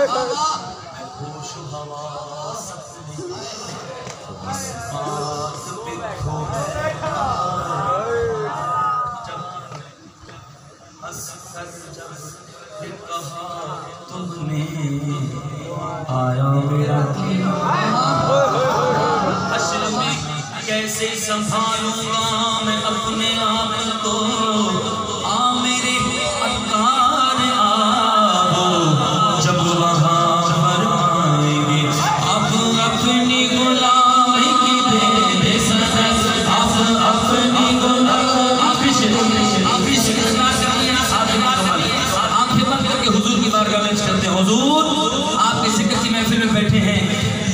होश हवास बात पे खो बैठा हंस कर जब ये कहा तुमने आया मेरा हश्र में कैसे संभालूंगा मैं अपने आप को आ मेरे अकार आओ जब वहाँ पर आएंगे अब अपनी गुलामी की दे सजा अब अपनी आंखें बंद करके हुजूर की बारगाह में करते हैं। हुजूर आप किसी किसी महफिल में बैठे हैं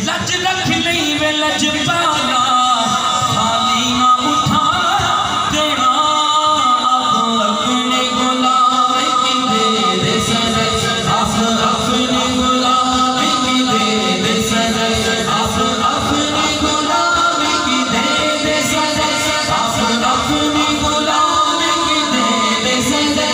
लज रख नहीं वे लज पाना खाली ना उठा देना अब अपने गुलामी की दे सजा अब अपनी गुलामी की दे सजा अब अपनी गुलामी की दे सजा अब अपनी गुलामी की दे सजा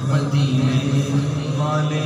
मदीने वाले